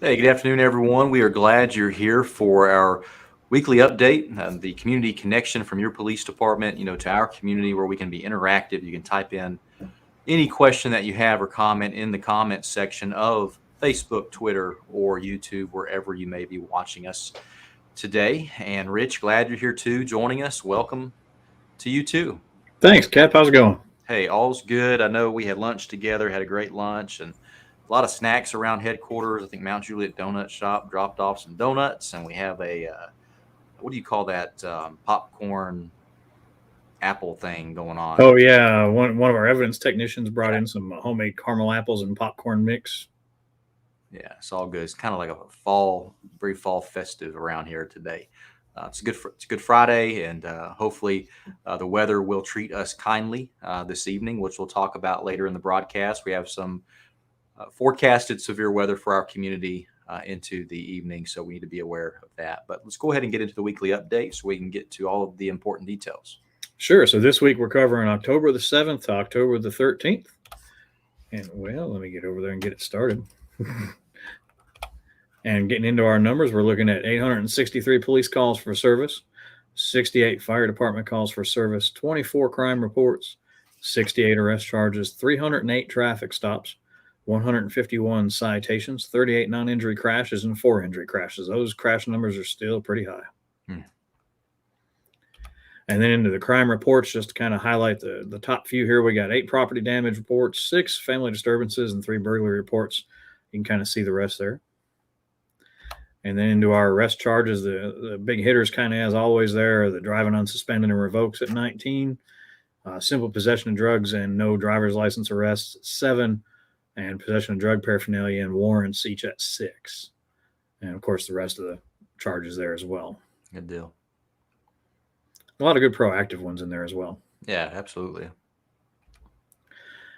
Hey, good afternoon, everyone. We are glad you're here for our weekly update, the community connection from your police department, to our community where we can be interactive. You can type in any question that you have or comment in the comments section of Facebook, Twitter, or YouTube, wherever you may be watching us today. And Rich, glad you're here too, joining us. Welcome to you too. Thanks, Cap. How's it going? Hey, all's good. I know we had lunch together, had a great lunch, and a lot of snacks around headquarters. I think Mount Juliet Donut Shop dropped off some donuts, and we have a what do you call that popcorn apple thing going on? Oh yeah, one of our evidence technicians brought in some homemade caramel apples and popcorn mix. Yeah, it's all good. It's kind of like very fall festive around here today. It's a good Friday, and hopefully the weather will treat us kindly this evening, which we'll talk about later in the broadcast. We have some forecasted severe weather for our community into the evening, so we need to be aware of that. But let's go ahead and get into the weekly update so we can get to all of the important details. Sure. So this week we're covering October the 7th to October the 13th. And, well, let me get over there and get it started. And getting into our numbers, we're looking at 863 police calls for service, 68 fire department calls for service, 24 crime reports, 68 arrest charges, 308 traffic stops, 151 citations, 38 non-injury crashes, and 4 injury crashes. Those crash numbers are still pretty high. And then into the crime reports, just to kind of highlight the top few here, we got 8 property damage reports, 6 family disturbances, and 3 burglary reports. You can kind of see the rest there. And then into our arrest charges, the big hitters kind of as always there are the driving unsuspended and revokes at 19, simple possession of drugs and no driver's license arrests at 7, and possession of drug paraphernalia and warrants each at 6. And, of course, the rest of the charges there as well. Good deal. A lot of good proactive ones in there as well. Yeah, absolutely.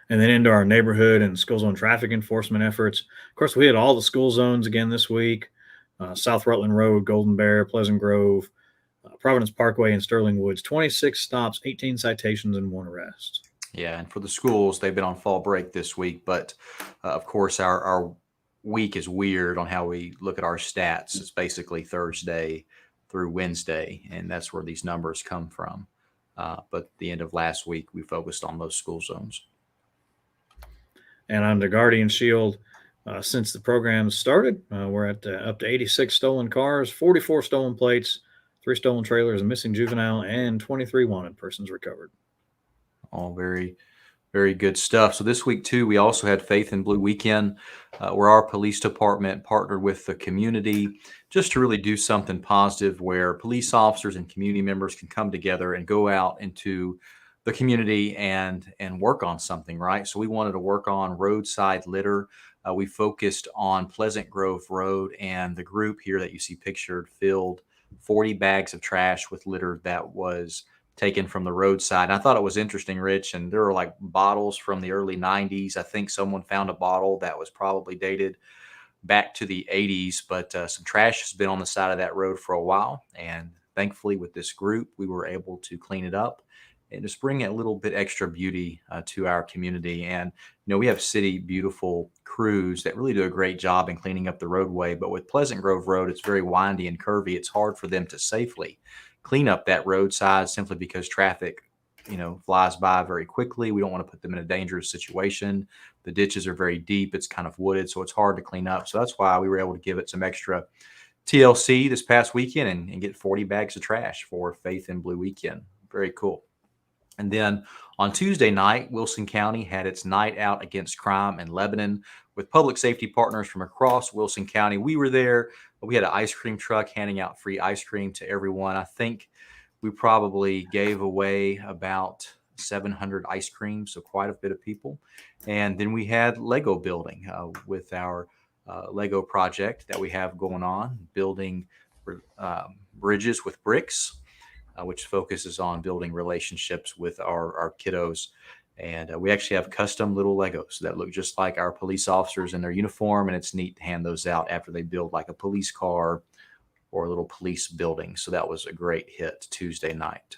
And then into our neighborhood and school zone traffic enforcement efforts. Of course, we had all the school zones again this week. South Rutland Road, Golden Bear, Pleasant Grove, Providence Parkway, and Sterling Woods. 26 stops, 18 citations, and 1 arrest. Yeah, and for the schools, they've been on fall break this week. But, of course, our week is weird on how we look at our stats. It's basically Thursday through Wednesday, and that's where these numbers come from. But the end of last week, we focused on those school zones. And on the Guardian Shield, since the program started, we're at up to 86 stolen cars, 44 stolen plates, 3 stolen trailers, a missing juvenile, and 23 wanted persons recovered. All very, very good stuff. So this week, too, we also had Faith in Blue Weekend, where our police department partnered with the community just to really do something positive where police officers and community members can come together and go out into the community and work on something, right? So we wanted to work on roadside litter. We focused on Pleasant Grove Road, and the group here that you see pictured filled 40 bags of trash with litter that was taken from the roadside. And I thought it was interesting, Rich, and there were like bottles from the early 90s. I think someone found a bottle that was probably dated back to the 80s, but some trash has been on the side of that road for a while. And thankfully, with this group, we were able to clean it up and just bring a little bit extra beauty to our community. And, we have city beautiful crews that really do a great job in cleaning up the roadway. But with Pleasant Grove Road, it's very windy and curvy. It's hard for them to safely clean up that roadside simply because traffic flies by very quickly. We don't want to put them in a dangerous situation. The ditches are very deep. It's kind of wooded, so it's hard to clean up. So that's why we were able to give it some extra TLC this past weekend and get 40 bags of trash for Faith in Blue weekend. Very cool. And then on Tuesday night, Wilson County had its night out against crime in Lebanon with public safety partners from across Wilson County. We were there. We had an ice cream truck handing out free ice cream to everyone. I think we probably gave away about 700 ice creams, so quite a bit of people. And then we had Lego building with our Lego project that we have going on, building bridges with bricks, which focuses on building relationships with our kiddos. And we actually have custom little Legos that look just like our police officers in their uniform. And it's neat to hand those out after they build like a police car or a little police building. So that was a great hit Tuesday night.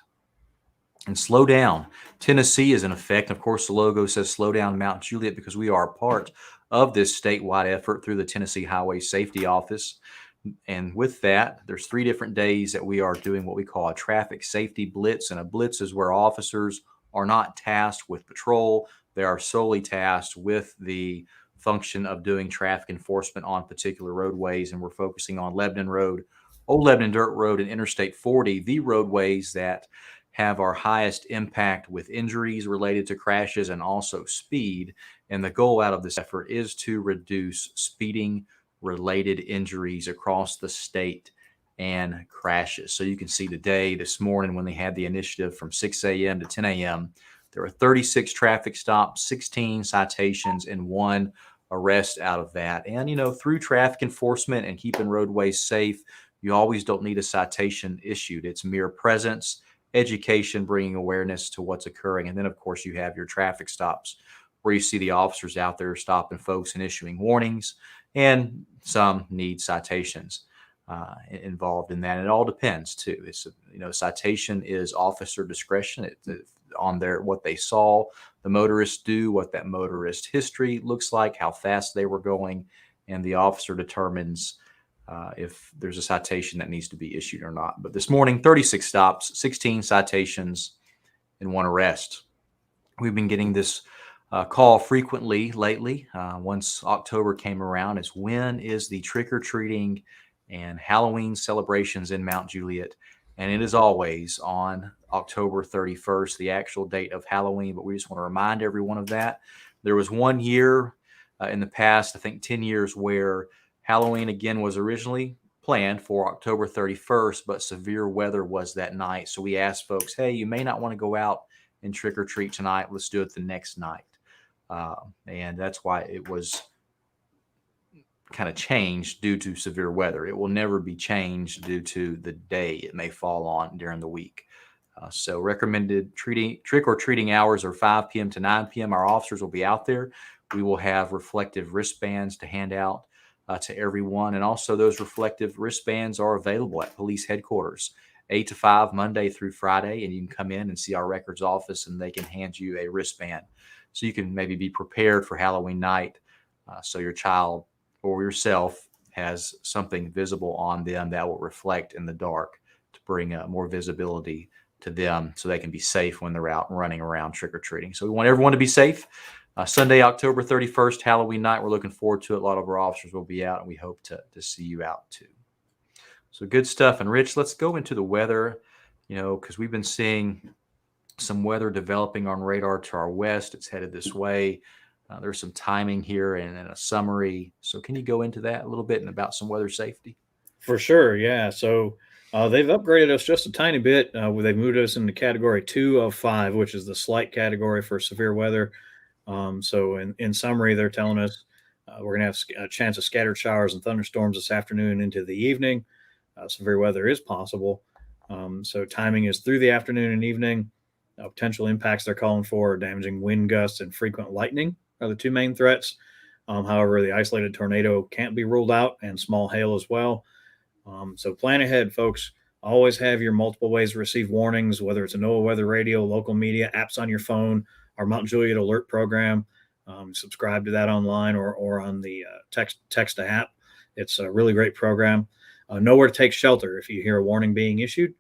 And Slow Down. Tennessee is in effect. Of course, the logo says Slow Down Mount Juliet because we are part of this statewide effort through the Tennessee Highway Safety Office. And with that, there's 3 different days that we are doing what we call a traffic safety blitz. And a blitz is where officers are not tasked with patrol. They are solely tasked with the function of doing traffic enforcement on particular roadways. And we're focusing on Lebanon Road, Old Lebanon Dirt Road, and Interstate 40, the roadways that have our highest impact with injuries related to crashes and also speed. And the goal out of this effort is to reduce speeding related injuries across the state and crashes. So you can see today, this morning, when they had the initiative from 6 a.m. to 10 a.m., there were 36 traffic stops, 16 citations, and 1 arrest out of that. And, through traffic enforcement and keeping roadways safe, you always don't need a citation issued. It's mere presence, education, bringing awareness to what's occurring. And then, of course, you have your traffic stops where you see the officers out there stopping folks and issuing warnings. And some need citations involved in that. And it all depends too. It's citation is officer discretion on what they saw the motorist do, what that motorist history looks like, how fast they were going, and the officer determines if there's a citation that needs to be issued or not. But this morning, 36 stops, 16 citations, and 1 arrest. We've been getting this call frequently lately, once October came around, is when is the trick-or-treating and Halloween celebrations in Mount Juliet? And it is always on October 31st, the actual date of Halloween, but we just want to remind everyone of that. There was 1 year in the past, I think 10 years, where Halloween again was originally planned for October 31st, but severe weather was that night. So we asked folks, hey, you may not want to go out and trick or treat tonight. Let's do it the next night. And that's why it was kind of changed due to severe weather. It will never be changed due to the day it may fall on during the week. So recommended trick or treating hours are 5 p.m. to 9 p.m. Our officers will be out there. We will have reflective wristbands to hand out to everyone. And also those reflective wristbands are available at police headquarters, 8 to 5, Monday through Friday. And you can come in and see our records office and they can hand you a wristband. So you can maybe be prepared for Halloween night so your child or yourself has something visible on them that will reflect in the dark to bring more visibility to them so they can be safe when they're out running around trick-or-treating. So we want everyone to be safe. Sunday, October 31st, Halloween night. We're looking forward to it. A lot of our officers will be out, and we hope to see you out too. So good stuff. And Rich, let's go into the weather, because we've been seeing some weather developing on radar to our west. It's headed this way. There's some timing here and a summary. So can you go into that a little bit and about some weather safety? For sure, yeah. So they've upgraded us just a tiny bit. They've moved us into category 2 of 5, which is the slight category for severe weather. So in summary, they're telling us we're going to have a chance of scattered showers and thunderstorms this afternoon into the evening. Severe weather is possible. So timing is through the afternoon and evening. Potential impacts they're calling for are damaging wind gusts and frequent lightning are the two main threats. However, the isolated tornado can't be ruled out, and small hail as well. So plan ahead, folks. Always have your multiple ways to receive warnings, whether it's a NOAA weather radio, local media, apps on your phone, our Mount Juliet alert program. Subscribe to that online or on the text app. It's a really great program. Know where to take shelter if you hear a warning being issued.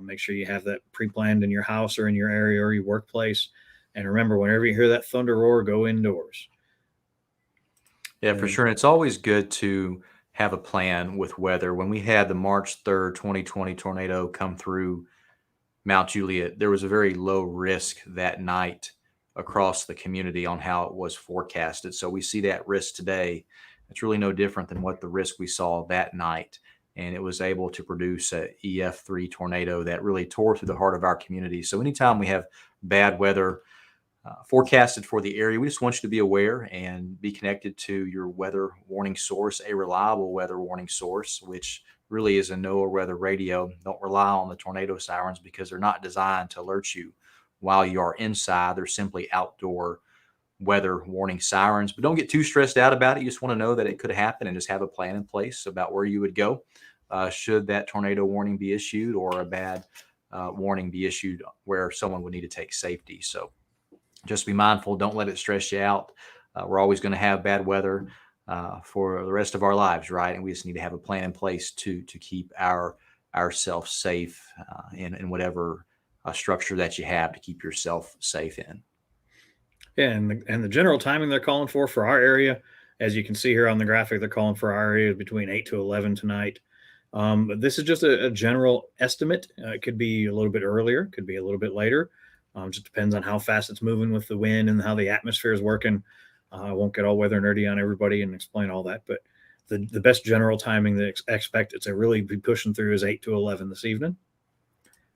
Make sure you have that pre-planned in your house or in your area or your workplace. And remember, whenever you hear that thunder roar, go indoors. Yeah, for sure. And it's always good to have a plan with weather. When we had the March 3rd, 2020 tornado come through Mount Juliet, there was a very low risk that night across the community on how it was forecasted. So we see that risk today. It's really no different than what the risk we saw that night. And it was able to produce a EF3 tornado that really tore through the heart of our community. So anytime we have bad weather forecasted for the area, we just want you to be aware and be connected to your weather warning source, a reliable weather warning source, which really is a NOAA weather radio. Don't rely on the tornado sirens because they're not designed to alert you while you are inside. They're simply outdoor weather warning sirens. But don't get too stressed out about it. You just want to know that it could happen and just have a plan in place about where you would go should that tornado warning be issued or a bad warning be issued where someone would need to take safety. So just be mindful. Don't let it stress you out. We're always going to have bad weather for the rest of our lives, right? And we just need to have a plan in place to keep ourselves safe in whatever structure that you have to keep yourself safe in. Yeah, and the general timing they're calling for our area, as you can see here on the graphic, they're calling for our area between 8 to 11 tonight. But this is just a general estimate. It could be a little bit earlier, could be a little bit later. Just depends on how fast it's moving with the wind and how the atmosphere is working. I won't get all weather nerdy on everybody and explain all that, but the best general timing that expect it to really be pushing through is 8 to 11 this evening.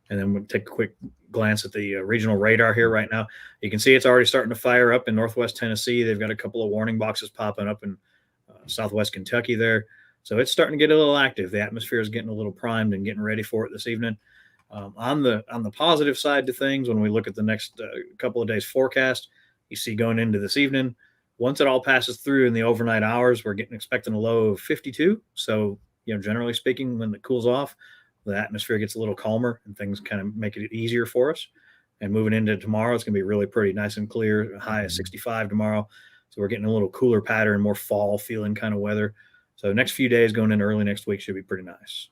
And then we'll take a quick glance at the regional radar here right now. You can see it's already starting to fire up in Northwest Tennessee. They've got a couple of warning boxes popping up in Southwest Kentucky there. So it's starting to get a little active. The atmosphere is getting a little primed and getting ready for it this evening. On the positive side to things, when we look at the next couple of days forecast, you see going into this evening, once it all passes through in the overnight hours, we're expecting a low of 52. So, generally speaking, when it cools off, the atmosphere gets a little calmer and things kind of make it easier for us. And moving into tomorrow, it's going to be really pretty nice and clear, a high of 65 tomorrow. So we're getting a little cooler pattern, more fall feeling kind of weather. So next few days going into early next week should be pretty nice.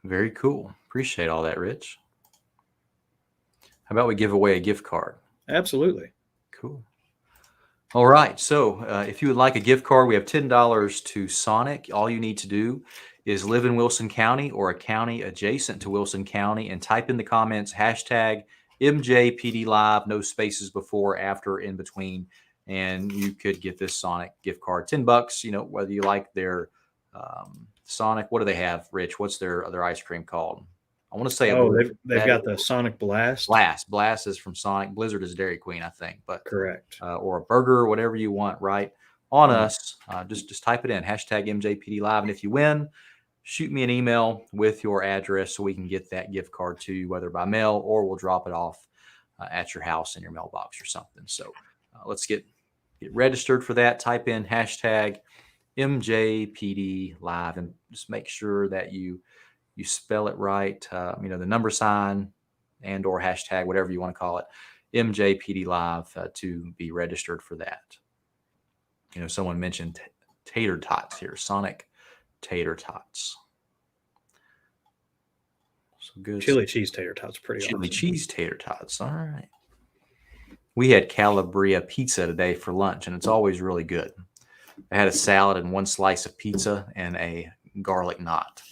Very cool. Appreciate all that, Rich. How about we give away a gift card? Absolutely. Cool. All right. So if you would like a gift card, we have $10 to Sonic. All you need to do is live in Wilson County or a county adjacent to Wilson County and type in the comments hashtag MJPD Live, no spaces before, after, in between, and you could get this Sonic gift card. $10, whether you like their Sonic. What do they have, Rich? What's their ice cream called? I want to say they've got the Sonic Blast. Blast is from Sonic. Blizzard is Dairy Queen, I think. But correct. Or a burger, whatever you want, right? On us, just type it in, hashtag MJPD Live. And if you win, shoot me an email with your address so we can get that gift card to you, whether by mail or we'll drop it off at your house in your mailbox or something. So let's get registered for that. Type in hashtag MJPD Live and just make sure that you spell it right. The number sign and or hashtag, whatever you want to call it, MJPD Live to be registered for that. Someone mentioned tater tots here, Sonic tater tots. So good. Chili cheese tater tots, pretty awesome. Chili cheese tater tots. All right. We had Calabria pizza today for lunch, and it's always really good. I had a salad and one slice of pizza and a garlic knot.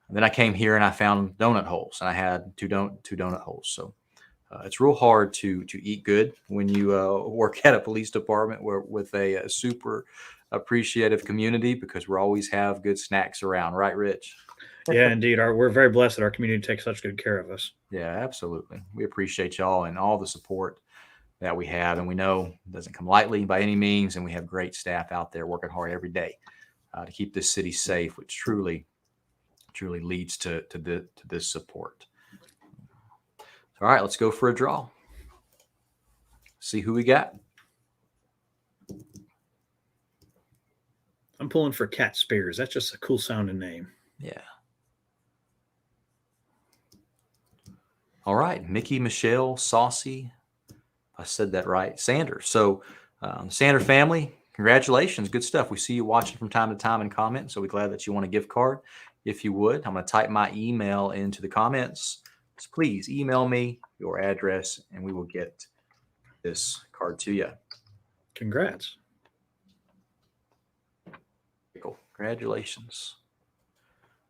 And then I came here and I found donut holes, and I had two donut holes. So it's real hard to eat good when you work at a police department with a super appreciative community, because we always have good snacks around, right, Rich? Yeah, indeed. We're very blessed that our community takes such good care of us. Yeah, absolutely. We appreciate y'all and all the support that we have, and we know it doesn't come lightly by any means, and we have great staff out there working hard every day to keep this city safe, which truly which really leads to this support. All right, let's go for a draw. See who we got. I'm pulling for Cat Spears. That's just a cool sounding name. Yeah. All right, Mickey, Michelle, Saucy. I said that right. Sanders. So, Sander family, congratulations. Good stuff. We see you watching from time to time and comment. So we're glad that you want a gift card. If you would, I'm going to type my email into the comments. So please email me your address and we will get this card to you. Congrats. Cool. Congratulations.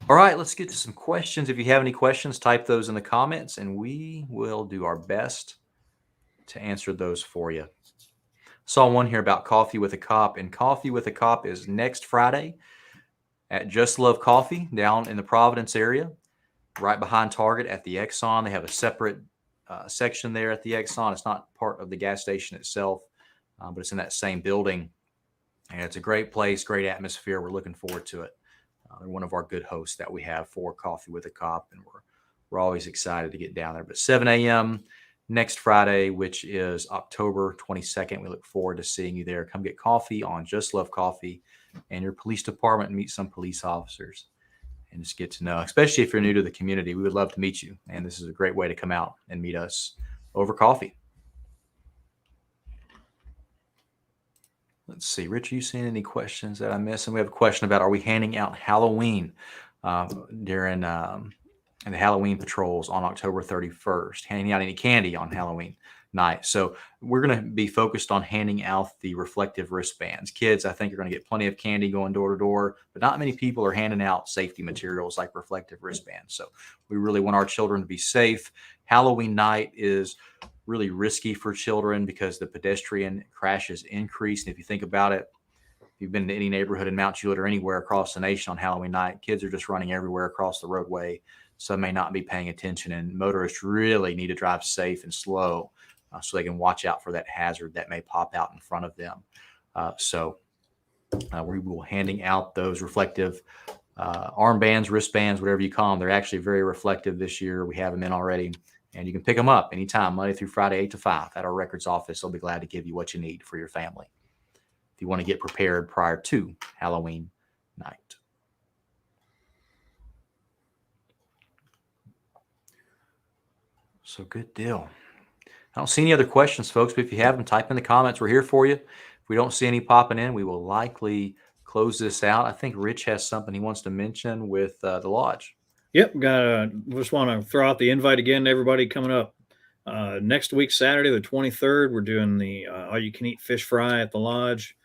All right, let's get to some questions. If you have any questions, type those in the comments and we will do our best to answer those for you. Saw one here about Coffee with a Cop, and Coffee with a Cop is next Friday at Just Love Coffee down in the Providence area, right behind Target at the Exxon. They have a separate section there at the Exxon. It's not part of the gas station itself, but it's in that same building. And it's a great place, great atmosphere. We're looking forward to it. They're one of our good hosts that we have for Coffee with a Cop, and we're always excited to get down there. But 7 a.m. next Friday, which is October 22nd. We look forward to seeing you there. Come get coffee on Just Love Coffee and your police department and meet some police officers and just get to know, especially if you're new to the community. We would love to meet you. And this is a great way to come out and meet us over coffee. Let's see. Rich, are you seeing any questions that I missed? And we have a question about, are we handing out Halloween during and the Halloween patrols on October 31st, handing out any candy on Halloween night? So we're going to be focused on handing out the reflective wristbands. Kids, I think, are going to get plenty of candy going door to door, but not many people are handing out safety materials like reflective wristbands. So we really want our children to be safe. Halloween night is really risky for children because the pedestrian crashes increase. And if you think about it, if you've been to any neighborhood in Mount Juliet or anywhere across the nation on Halloween night, kids are just running everywhere across the roadway. Some may not be paying attention, and motorists really need to drive safe and slow so they can watch out for that hazard that may pop out in front of them. So we will handing out those reflective armbands, wristbands, whatever you call them. They're actually very reflective this year. We have them in already, and you can pick them up anytime, Monday through Friday, 8 to 5 at our records office. They'll be glad to give you what you need for your family if you want to get prepared prior to Halloween night. So good deal. I don't see any other questions, folks, but if you have them, type in the comments. We're here for you. If we don't see any popping in, we will likely close this out. I think Rich has something he wants to mention with the lodge. Yep. Just want to throw out the invite again to everybody coming up. Next week, Saturday, the 23rd, we're doing the all-you-can-eat fish fry at the lodge.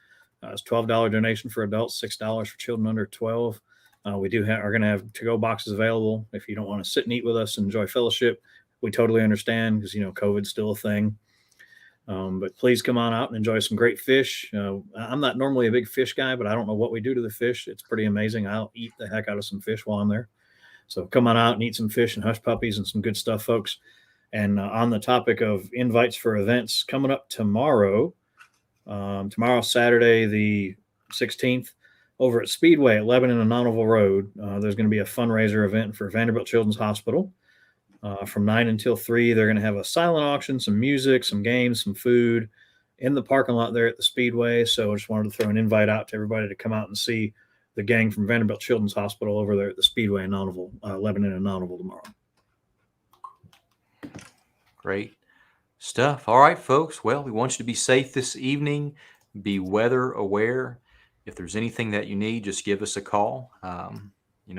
It's $12 donation for adults, $6 for children under 12. We are going to have to-go boxes available. If you don't want to sit and eat with us and enjoy fellowship, we totally understand because, COVID's still a thing. But please come on out and enjoy some great fish. I'm not normally a big fish guy, but I don't know what we do to the fish. It's pretty amazing. I'll eat the heck out of some fish while I'm there. So come on out and eat some fish and hush puppies and some good stuff, folks. And on the topic of invites for events coming up tomorrow, Saturday, the 16th, over at Speedway at Lebanon and Nonneville Road, there's going to be a fundraiser event for Vanderbilt Children's Hospital. From 9 until 3, they're going to have a silent auction, some music, some games, some food in the parking lot there at the Speedway. So I just wanted to throw an invite out to everybody to come out and see the gang from Vanderbilt Children's Hospital over there at the Speedway in Nonneville, Lebanon and Nonneville tomorrow. Great stuff. All right, folks. Well, we want you to be safe this evening. Be weather aware. If there's anything that you need, just give us a call.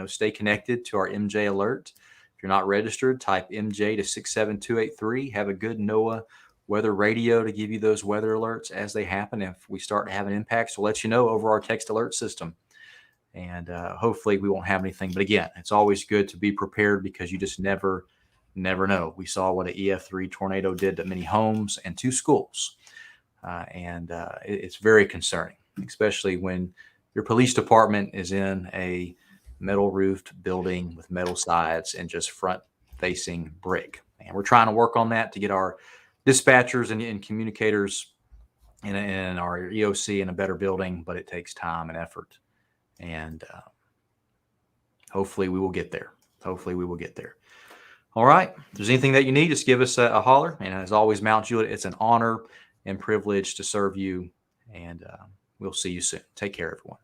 Stay connected to our MJ alert. If you're not registered, type MJ to 67283. Have a good NOAA weather radio to give you those weather alerts as they happen. If we start having impacts, we'll let you know over our text alert system. And hopefully we won't have anything. But again, it's always good to be prepared because you just never know. We saw what an EF3 tornado did to many homes and 2 schools. It's very concerning, especially when your police department is in a metal roofed building with metal sides and just front facing brick. And we're trying to work on that to get our dispatchers and communicators in our EOC in a better building, but it takes time and effort. And hopefully we will get there. Hopefully we will get there. All right. If there's anything that you need, just give us a holler. And as always, Mount Juliet, it's an honor and privilege to serve you. And we'll see you soon. Take care, everyone.